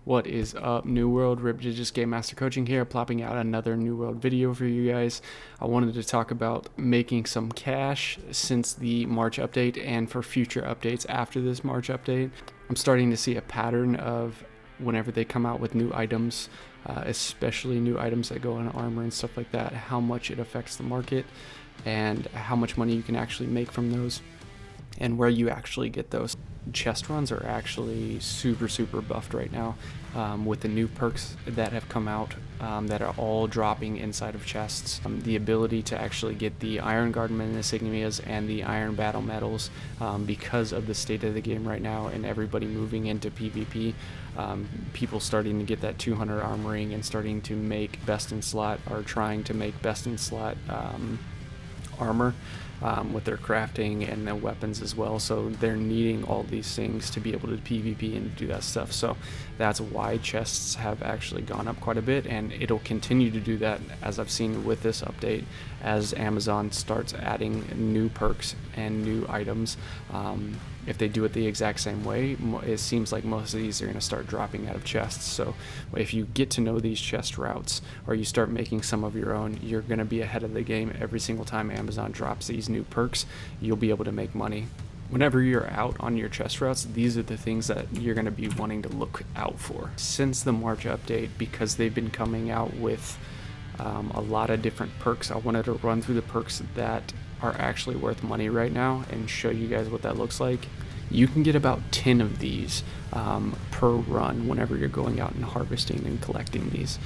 What is up, New World? Just Game Master Coaching here, plopping out another New World video for you guys. I wanted to talk about making some cash since the March update and for future updates after this March update. I'm starting to see a pattern of whenever they come out with new items, especially new items that go in armor and stuff like that, how much it affects the market and how much money you can actually make from those and where you actually get those. Chest runs are actually super buffed right now with the new perks that have come out that are all dropping inside of chests. The ability to actually get the Iron Guardman Insignias and the Iron Battle Medals because of the state of the game right now and everybody moving into PvP. People starting to get that 200 armoring and starting to make best in slot, or trying to make best in slot armor with their crafting and their weapons as well. So they're needing all these things to be able to PvP and do that stuff. So that's why chests have actually gone up quite a bit, and it'll continue to do that, as I've seen with this update, as Amazon starts adding new perks and new items. If they do it the exact same way, it seems like most of these are going to start dropping out of chests. So if you get to know these chest routes, or you start making some of your own, you're going to be ahead of the game. Every single time Amazon drops these new perks, you'll be able to make money. Whenever you're out on your chest routes, these are the things that you're going to be wanting to look out for. Since the March update, because they've been coming out with a lot of different perks, I wanted to run through the perks that are actually worth money right now and show you guys what that looks like. You can get about 10 of these per run whenever you're going out and harvesting and collecting these.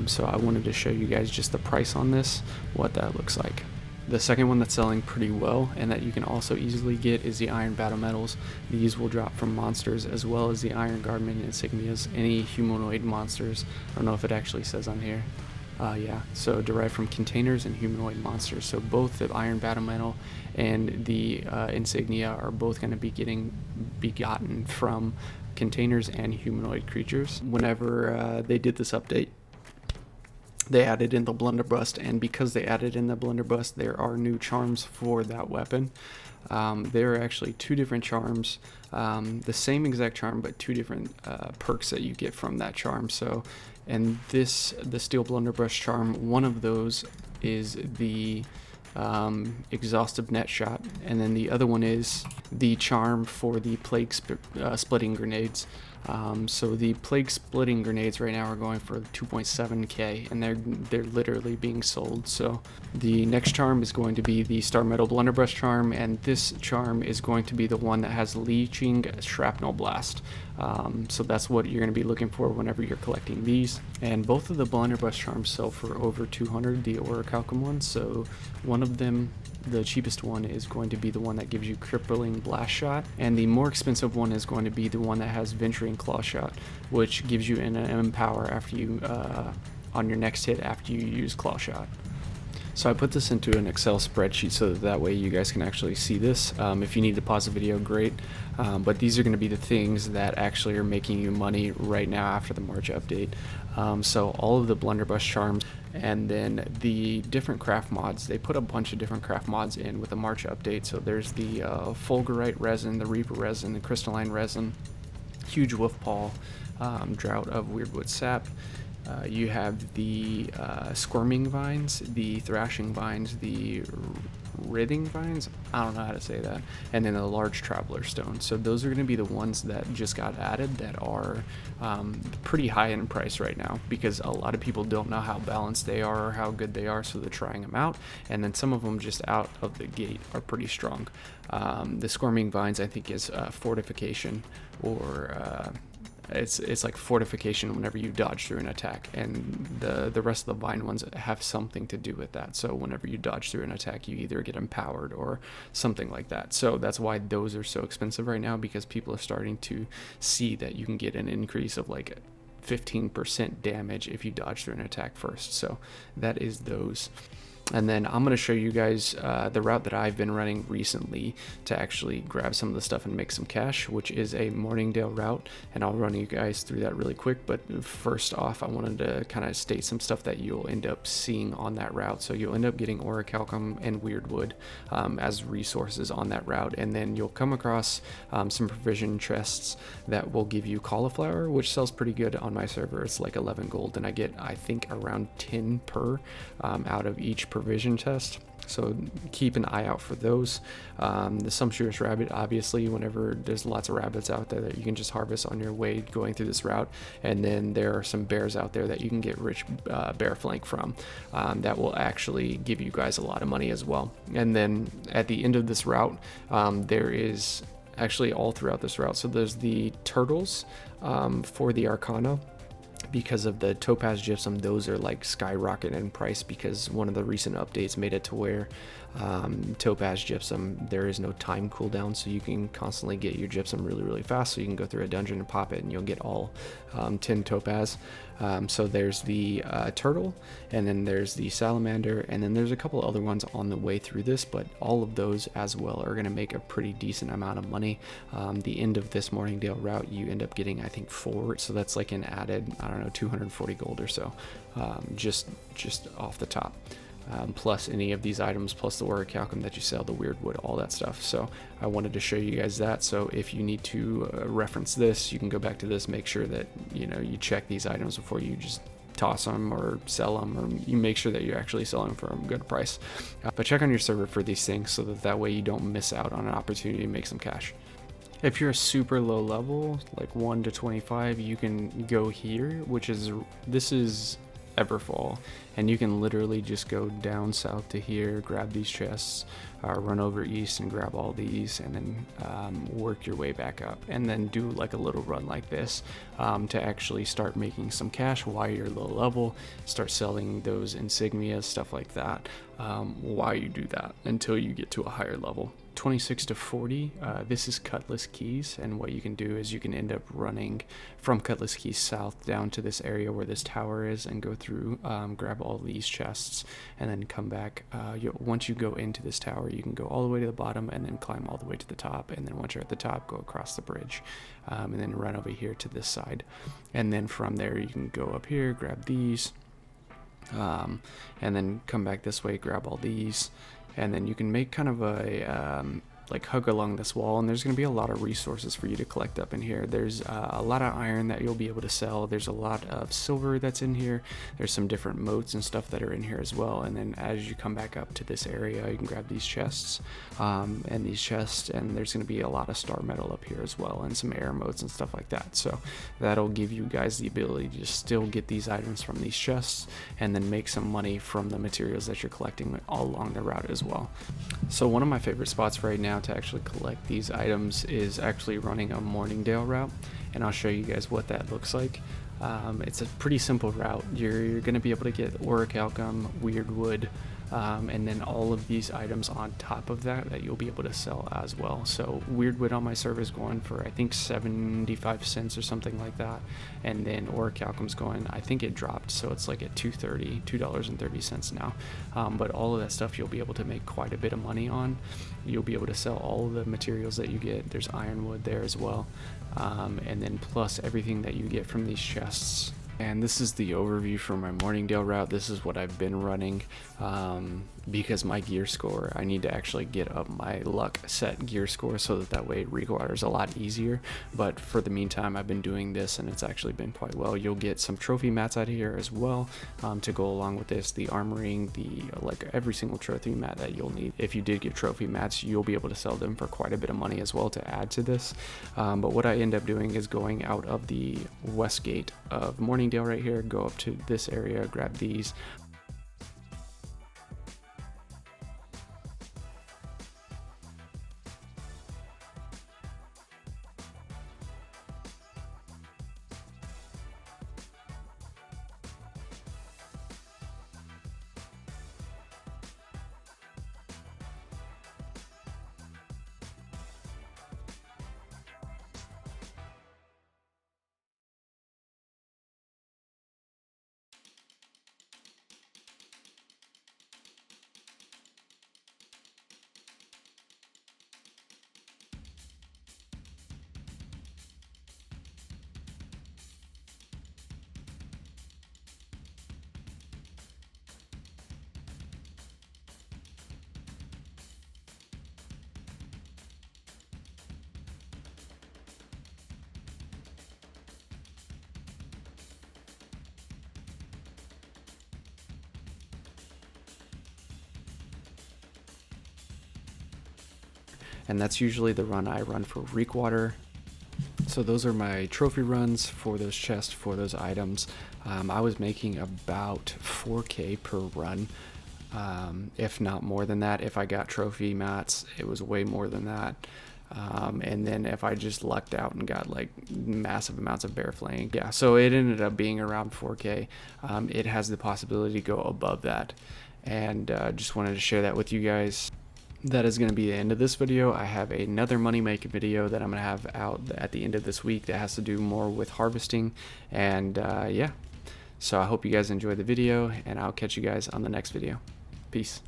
So I wanted to show you guys just the price on this, what that looks like. The second one that's selling pretty well and that you can also easily get is the Iron Battle Medals. These will drop from monsters, as well as the Iron Guardman Insignias, any humanoid monsters. I don't know if it actually says on here. Yeah, so derived from containers and humanoid monsters. So both the Iron Battle Medal and the Insignia are both going to be getting begotten from containers and humanoid creatures. Whenever they did this update, they added in the blunderbuss, and because they added in the blunderbuss, there are new charms for that weapon. There are actually two different charms, the same exact charm, but two different perks that you get from that charm. So, and the steel blunderbuss charm, one of those is the exhaustive net shot, and then the other one is the charm for the plague splitting grenades. So the plague splitting grenades right now are going for 2.7k, and they're literally being sold. So the next charm is going to be the Star Metal Blunderbuss charm, and this charm is going to be the one that has Leeching Shrapnel Blast. So that's what you're going to be looking for whenever you're collecting these. And both of the blunderbuss charms sell for over 200, the Orichalcum ones. So one of them, the cheapest one, is going to be the one that gives you Crippling Blast Shot, and the more expensive one is going to be the one that has Venturing Claw Shot, which gives you an empower after you on your next hit after you use Claw Shot. So I put this into an Excel spreadsheet so that way you guys can actually see this. If you need to pause the video, great. But these are going to be the things that actually are making you money right now after the March update. So all of the blunderbuss charms, and then the different craft mods. They put a bunch of different craft mods in with the March update. So there's the Fulgurite resin, the Reaper resin, the Crystalline resin, Huge Wolf Paw, Drought of Weirdwood Sap. You have the Squirming Vines, the Thrashing Vines, the Writhing Vines, I don't know how to say that, and then the Large Traveler Stone. So those are going to be the ones that just got added that are pretty high in price right now, because a lot of people don't know how balanced they are or how good they are, so they're trying them out, and then some of them just out of the gate are pretty strong. The Squirming Vines, I think, is fortification, or it's like fortification whenever you dodge through an attack, and the rest of the vine ones have something to do with that. So whenever you dodge through an attack, you either get empowered or something like that. So that's why those are so expensive right now, because people are starting to see that you can get an increase of like 15% damage if you dodge through an attack first. So that is those. And then I'm going to show you guys the route that I've been running recently to actually grab some of the stuff and make some cash, which is a Morningdale route. And I'll run you guys through that really quick. But first off, I wanted to kind of state some stuff that you'll end up seeing on that route. So you'll end up getting orichalcum and weirdwood as resources on that route. And then you'll come across some provision chests that will give you cauliflower, which sells pretty good on my server. It's like 11 gold, and I get, I think, around 10 per out of each provision test. So keep an eye out for those. The sumptuous rabbit, obviously, whenever there's lots of rabbits out there that you can just harvest on your way going through this route. And then there are some bears out there that you can get rich bear flank from that will actually give you guys a lot of money as well. And then at the end of this route, there is actually all throughout this route. So there's the turtles for the Arcana. Because of the topaz gypsum, those are like skyrocketing in price because one of the recent updates made it to where topaz gypsum, there is no time cooldown, so you can constantly get your gypsum really fast. So you can go through a dungeon and pop it and you'll get all 10 topaz. So there's the turtle, and then there's the salamander, and then there's a couple other ones on the way through this, but all of those as well are going to make a pretty decent amount of money. The end of this Morningdale route, you end up getting, I think, 4, so that's like an added, I don't know, 240 gold or so, just off the top. Plus any of these items, plus the orichalcum that you sell, the weirdwood, all that stuff. So I wanted to show you guys that. So if you need to reference this, you can go back to this, make sure that you check these items before you just toss them or sell them, or you make sure that you're actually selling for a good price. But check on your server for these things so that way you don't miss out on an opportunity to make some cash. If you're a super low level, like 1 to 25, you can go here, which is, this is Everfall, and you can literally just go down south to here, grab these chests, run over east and grab all these, and then work your way back up, and then do like a little run like this to actually start making some cash while you're low level. Start selling those insignias, stuff like that, while you do that until you get to a higher level. 26 to 40, this is Cutlass Keys, and what you can do is you can end up running from Cutlass Keys south down to this area where this tower is and go through, grab all these chests, and then come back. Once you go into this tower, you can go all the way to the bottom and then climb all the way to the top, and then once you're at the top, go across the bridge, and then run over here to this side, and then from there you can go up here, grab these, and then come back this way, grab all these, and then you can make kind of a like hug along this wall, and there's going to be a lot of resources for you to collect up in here. There's a lot of iron that you'll be able to sell. There's a lot of silver that's in here. There's some different moats and stuff that are in here as well. And then as you come back up to this area, you can grab these chests and these chests, and there's going to be a lot of star metal up here as well, and some air moats and stuff like that. So that'll give you guys the ability to still get these items from these chests and then make some money from the materials that you're collecting all along the route as well. So one of my favorite spots right now to actually collect these items is actually running a Morningdale route, and I'll show you guys what that looks like. It's a pretty simple route. You're going to be able to get orichalcum, weirdwood, and then all of these items on top of that you'll be able to sell as well. So weirdwood on my server is going for, I think, 75 cents or something like that, and then orichalcum's going, I think it dropped, so it's like at $2.30 now. But all of that stuff you'll be able to make quite a bit of money on. You'll be able to sell all of the materials that you get. There's ironwood there as well, and then plus everything that you get from these chests. And this is the overview for my Morningdale route. This is what I've been running because my gear score, I need to actually get up my luck set gear score so that way rewater is a lot easier. But for the meantime, I've been doing this and it's actually been quite well. You'll get some trophy mats out of here as well to go along with this. The armoring, like every single trophy mat that you'll need. If you did get trophy mats, you'll be able to sell them for quite a bit of money as well to add to this. But what I end up doing is going out of the west gate of Morningdale right here, go up to this area, grab these. and that's usually the run I run for Reekwater. So those are my trophy runs for those chests, for those items. I was making about 4K per run, if not more than that. If I got trophy mats, it was way more than that. And then if I just lucked out and got like massive amounts of bear flaying, yeah, so it ended up being around 4K. It has the possibility to go above that, and just wanted to share that with you guys. That is going to be the end of this video. I have another money making video that I'm going to have out at the end of this week that has to do more with harvesting, and yeah, so I hope you guys enjoyed the video, and I'll catch you guys on the next video. Peace.